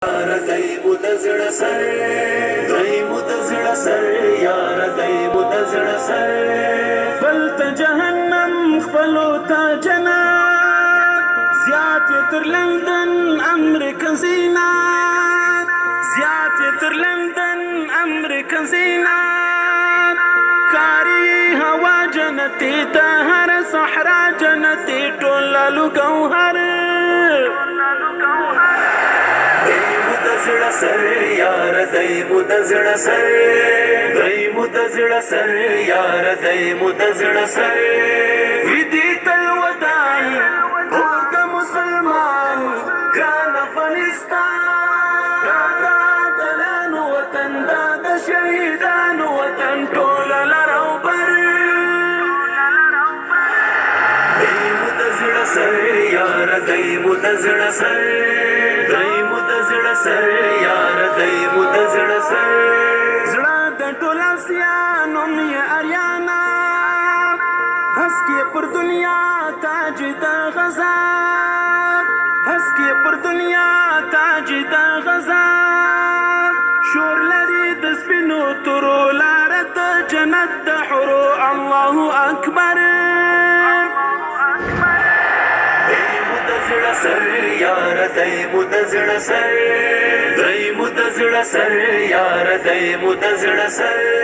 دای مو د زړه سر دای مو د زړه سر یار دای مو د زړه سر بل ته جهنم خپلو ته جنت زیات تر لندن امریکا زینت زیات تر لندن امریکا زینت کاری هوا جنتی ته هر صحرا جنتی ټول لالو ګوهر سر یار دای مو د زړه سر دای مو د زړه سر یار دای مو د زړه سر دې تل ودان اور د مسلمان ګران افغانستان دا دلانو وطن دا د شهیدانو وطن ټول لرو بر دای مو د زړه سر یار دای مو د زړه سر دای مو د زړه سر یار دای مو د زړه سر زړه د ټول اسیانو مې اریانا هسکې پر دنیا تاج د غزا هسکې پر دنیا تاج د غزا شور لري د سپینو تورو لاره د جنت د حورو الله اکبر سر یار دای مو د زړه سر دای مو د زړه سر یار دای مو د زړه سر